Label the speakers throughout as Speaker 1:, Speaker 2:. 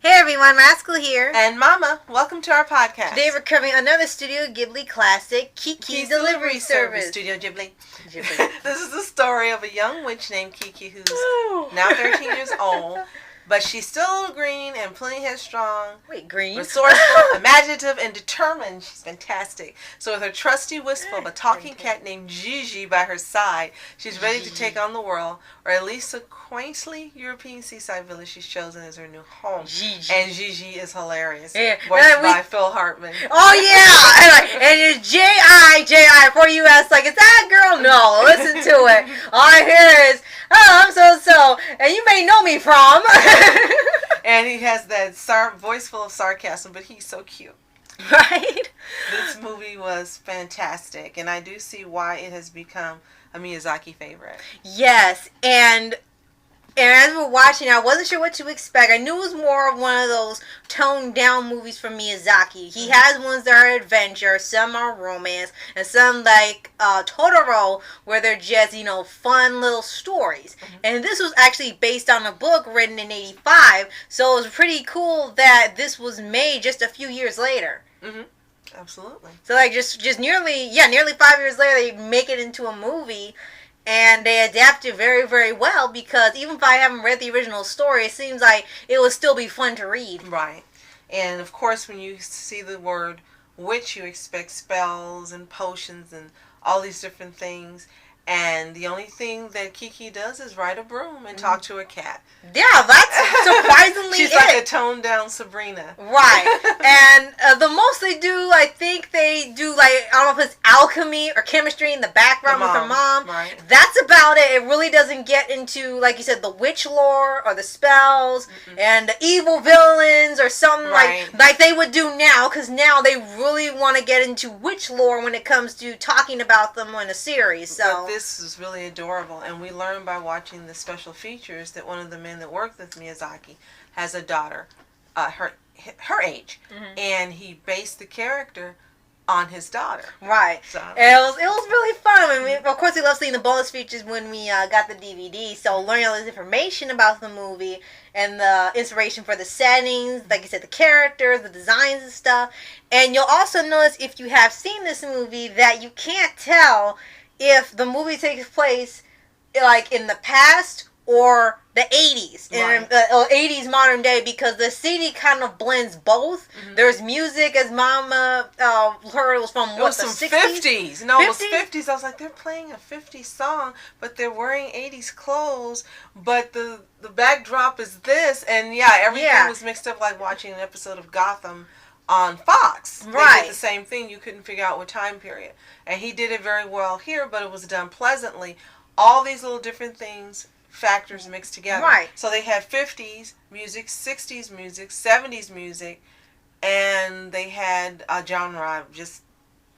Speaker 1: Hey everyone, Rascal here.
Speaker 2: And Mama, welcome to our podcast.
Speaker 1: Today we're covering another Studio Ghibli classic, Kiki's Delivery Service.
Speaker 2: Studio Ghibli. This is the story of a young witch named Kiki who's now 13 years old, but she's still a little green and plenty headstrong.
Speaker 1: Wait, green?
Speaker 2: Resourceful, imaginative, and determined. She's fantastic. So with her trusty wisp of a talking cat named Jiji by her side, she's ready to take on the world, or at least a quaintly European seaside village she's chosen as her new home.
Speaker 1: Jiji.
Speaker 2: And Jiji is hilarious.
Speaker 1: Yeah.
Speaker 2: Voiced by Phil Hartman.
Speaker 1: Oh yeah! And it's J.I. for you ask, like, is that a girl? No, listen to it. All I hear is, oh, I'm so-so, and you may know me from.
Speaker 2: And he has that voice full of sarcasm, but he's so cute.
Speaker 1: Right?
Speaker 2: This movie was fantastic, and I do see why it has become a Miyazaki favorite.
Speaker 1: Yes, and as we're watching, I wasn't sure what to expect. I knew it was more of one of those toned down movies from Miyazaki. He has ones that are adventure, some are romance, and some like Totoro, where they're just, fun little stories. Mm-hmm. And this was actually based on a book written in '85, so it was pretty cool that this was made just a few years later.
Speaker 2: Mm-hmm. Absolutely.
Speaker 1: So like just nearly 5 years later, they make it into a movie. And they adapted very, very well because even if I haven't read the original story, it seems like it would still be fun to read.
Speaker 2: Right. And of course, when you see the word witch, you expect spells and potions and all these different things. And the only thing that Kiki does is ride a broom and talk to a cat.
Speaker 1: Yeah, that's surprisingly
Speaker 2: She's like a toned down Sabrina.
Speaker 1: Right. And the most they do, I think they do, like, I don't know if it's alchemy or chemistry in the background with her mom.
Speaker 2: Right.
Speaker 1: That's about it. It really doesn't get into, like you said, the witch lore or the spells and the evil villains or something like they would do now, because now they really want to get into witch lore when it comes to talking about them in a series. So
Speaker 2: this is really adorable, and we learned by watching the special features that one of the men that worked with Miyazaki has a daughter, her age, and he based the character on his daughter.
Speaker 1: Right.
Speaker 2: So
Speaker 1: and it was really fun. I mean, of course, we love seeing the bonus features when we got the DVD. So learning all this information about the movie and the inspiration for the settings, like you said, the characters, the designs and stuff. And you'll also notice if you have seen this movie that you can't tell if the movie takes place like in the past or the 80s,
Speaker 2: right.
Speaker 1: 80s modern day, because the CD kind of blends both. Mm-hmm. There's music, as Mama heard, it was from
Speaker 2: the 60s? No, 50s? It was 50s. I was like, they're playing a 50s song, but they're wearing 80s clothes, but the backdrop is this, and everything was mixed up like watching an episode of Gotham on Fox.
Speaker 1: Right.
Speaker 2: They did the same thing. You couldn't figure out what time period. And he did it very well here, but it was done pleasantly. All these little different factors mixed together.
Speaker 1: Right.
Speaker 2: So they had 50s music, 60s music, 70s music, and they had a genre just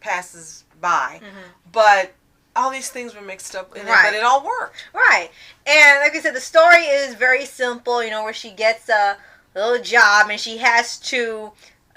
Speaker 2: passes by. Mm-hmm. But all these things were mixed up in it, but it all worked.
Speaker 1: Right. And like I said, the story is very simple, where she gets a little job and she has to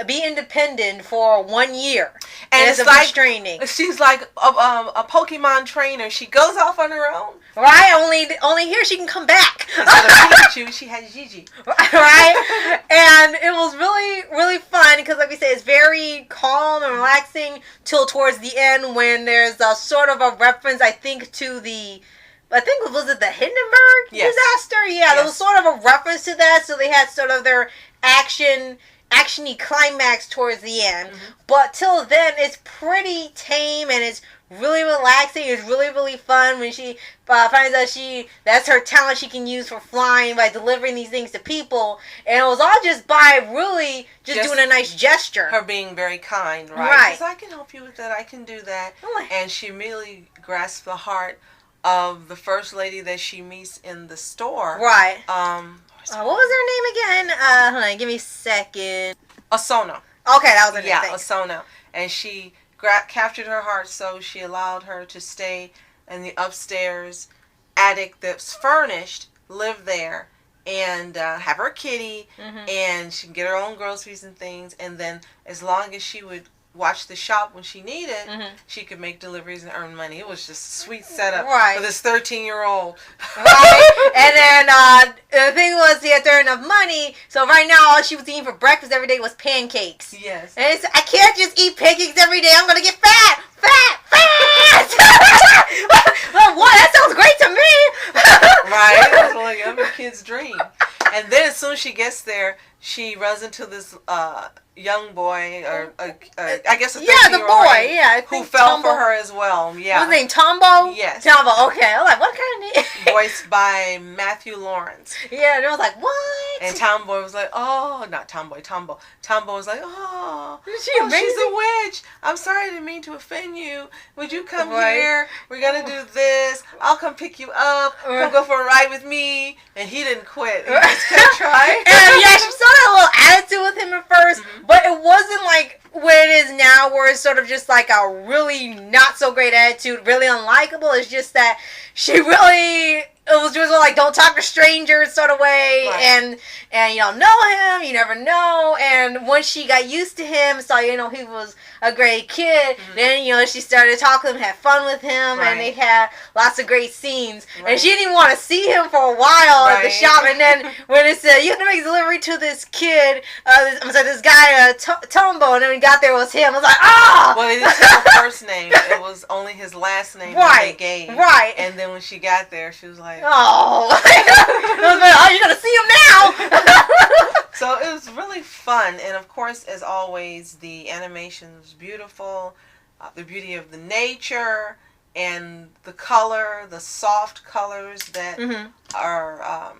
Speaker 1: be independent for 1 year. And it's like training.
Speaker 2: She's like a Pokemon trainer. She goes off on her own.
Speaker 1: Right, only here she can come back.
Speaker 2: Instead of Pikachu, she has Jiji.
Speaker 1: Right? And it was really, really fun because, like we said, it's very calm and relaxing till towards the end when there's a sort of a reference, I think, to was it the Hindenburg disaster? Yeah, yes. There was sort of a reference to that, so they had sort of their actiony climax towards the end. Mm-hmm. But till then, it's pretty tame and it's really relaxing. It's really, really fun when she finds out that's her talent she can use for flying by delivering these things to people. And it was all just by really just doing a nice gesture.
Speaker 2: Her being very kind, right? Because I can help you with that. I can do that. And she immediately grasped the heart of the first lady that she meets in the store.
Speaker 1: Right. What was her name again? Hold on, give me a second.
Speaker 2: Asona.
Speaker 1: Okay, that was her name.
Speaker 2: Yeah, Asona. And she captured her heart, so she allowed her to stay in the upstairs attic that's furnished, live there, and have her kitty, and she can get her own groceries and things. And then as long as she would watch the shop when she needed, she could make deliveries and earn money. It was just a sweet setup for this 13-year-old.
Speaker 1: Right. And then the thing was, he had to earn enough money. So right now, all she was eating for breakfast every day was pancakes.
Speaker 2: Yes.
Speaker 1: And I can't just eat pancakes every day. I'm gonna get fat. Well, what? That sounds great to me.
Speaker 2: Right. That's like every kid's dream. And then as soon as she gets there, she runs into this young boy, or I guess a 13-year-old who fell for her as well. Yeah.
Speaker 1: What's his name? Tombo?
Speaker 2: Yes.
Speaker 1: Tombo. Okay. I'm like, what kind of name?
Speaker 2: Voiced by Matthew Lawrence.
Speaker 1: Yeah, and I was like, what?
Speaker 2: And Tomboy was like, oh, not Tomboy, Tombo. Tombo was like, oh,
Speaker 1: she's a
Speaker 2: witch. I'm sorry, I didn't mean to offend you. Would you come here? We're going to do this. I'll come pick you up. Come go for a ride with me. And he didn't quit. He just kept trying.
Speaker 1: And yeah, she still had a little attitude with him at first, but it wasn't like what it is now, where it's sort of just like a really not so great attitude, really unlikable. It's just that she really, it was just like, don't talk to strangers sort of way, and you don't know him, you never know. And once she got used to him, saw he was a great kid, then she started talking to him, had fun with him, and they had lots of great scenes. And she didn't even want to see him for a while at the shop. And then when it said you have to make delivery to this kid, this guy Tombo, and then when he got there, it was him. I was like, oh!
Speaker 2: Well, they didn't say her first name. It was only his last name that they gave.
Speaker 1: Right.
Speaker 2: And then when she got there, she was like,
Speaker 1: oh. I was like, oh, you're going to see him now.
Speaker 2: So it was really fun. And of course, as always, the animation was beautiful. The beauty of the nature and the color, the soft colors that are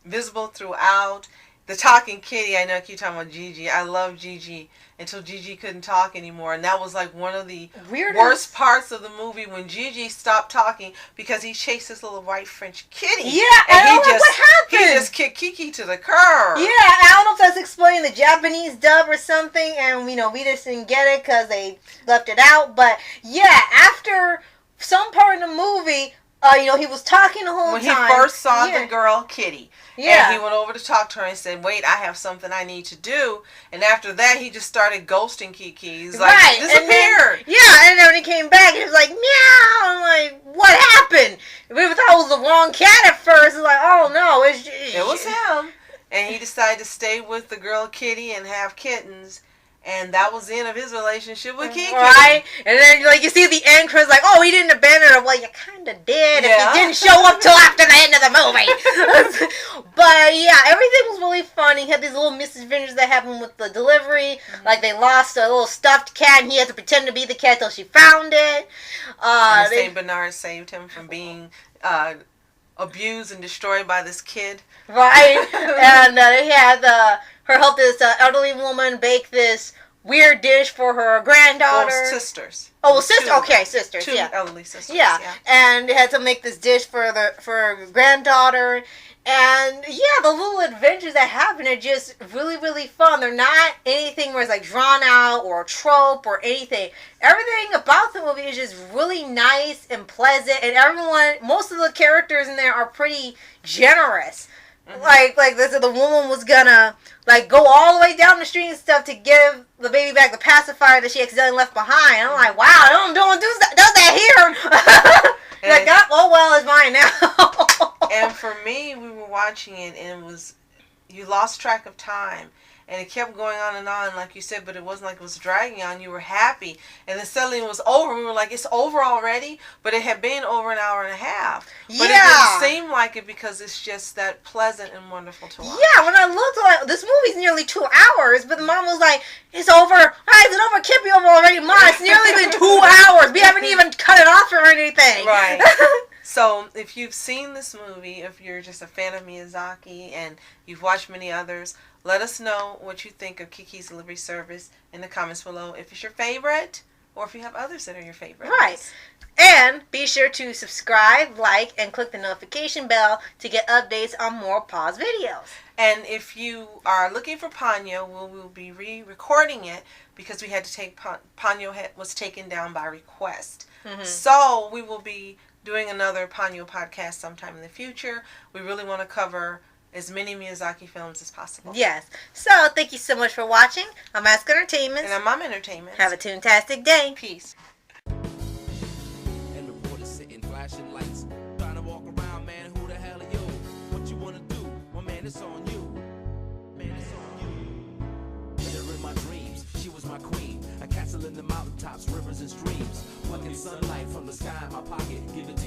Speaker 2: visible throughout. The talking kitty, I know I keep talking about Jiji. I love Jiji until Jiji couldn't talk anymore. And that was like one of the worst parts of the movie, when Jiji stopped talking because he chased this little white French kitty.
Speaker 1: Yeah, and I don't know what happened.
Speaker 2: He just kicked Kiki to the curb.
Speaker 1: Yeah, I don't know if that's explaining the Japanese dub or something, and we just didn't get it because they left it out. But yeah, after some part in the movie, he was talking the whole time.
Speaker 2: When he first saw the girl, Kitty.
Speaker 1: Yeah.
Speaker 2: And he went over to talk to her and said, wait, I have something I need to do. And after that, he just started ghosting Kiki. He's like, disappeared.
Speaker 1: And then when he came back, he was like, meow. I'm like, what happened? We thought it was the wrong cat at first. It's like, oh, no.
Speaker 2: It was him. And he decided to stay with the girl Kitty and have kittens. And that was the end of his relationship with Kiki.
Speaker 1: Right? And then, you see the end, Chris, like, oh, he didn't abandon her. Well, you kind of did if he didn't show up till after the end of the movie. But, yeah, everything was really fun. He had these little misadventures that happened with the delivery. Like, they lost a little stuffed cat, and he had to pretend to be the cat till she found it.
Speaker 2: And St. Bernard saved him from being abused and destroyed by this kid.
Speaker 1: Right? And they had her help this elderly woman bake this weird dish for her granddaughter.
Speaker 2: Well, sisters.
Speaker 1: Oh, well, sisters. Okay, sisters.
Speaker 2: Two elderly sisters.
Speaker 1: Yeah. And they had to make this dish for her granddaughter. And yeah, the little adventures that happen are just really, really fun. They're not anything where it's like drawn out or a trope or anything. Everything about the movie is just really nice and pleasant. And most of the characters in there are pretty generous. Like the woman was gonna go all the way down the street and stuff to give the baby back the pacifier that she accidentally left behind. I'm like, wow, don't do that here. Like, oh well, it's mine now.
Speaker 2: And for me, we were watching it, and you lost track of time. And it kept going on and on, like you said, but it wasn't like it was dragging on. You were happy. And then suddenly it was over. We were like, it's over already? But it had been over an hour and a half. But it didn't seem like it because it's just that pleasant and wonderful to watch.
Speaker 1: Yeah, when I looked, this movie's nearly 2 hours, but the mom was like, it's over. Hi, is it over? It can't be over already. Mom, it's nearly been 2 hours. We haven't even cut it off or anything.
Speaker 2: Right. So, if you've seen this movie, if you're just a fan of Miyazaki and you've watched many others, let us know what you think of Kiki's Delivery Service in the comments below. If it's your favorite, or if you have others that are your favorite.
Speaker 1: Right. And be sure to subscribe, like, and click the notification bell to get updates on more Paws videos.
Speaker 2: And if you are looking for Ponyo, we will be re-recording it because we had to take Ponyo was taken down by request. So we will be doing another Ponyo podcast sometime in the future. We really want to cover as many Miyazaki films as possible.
Speaker 1: Yes. So, thank you so much for watching. I'm Ask Entertainment.
Speaker 2: And I'm Mom Entertainment.
Speaker 1: Have a toontastic day.
Speaker 2: Peace.
Speaker 3: And reporters sitting flashing lights. Trying to walk around, man, who the hell are you? What you wanna do? Well, man, it's on you. Man, it's on you. With her in my dreams, she was my queen. A castle in the mountaintops, rivers and streams. Plucking sunlight from the sky in my pocket. Give it to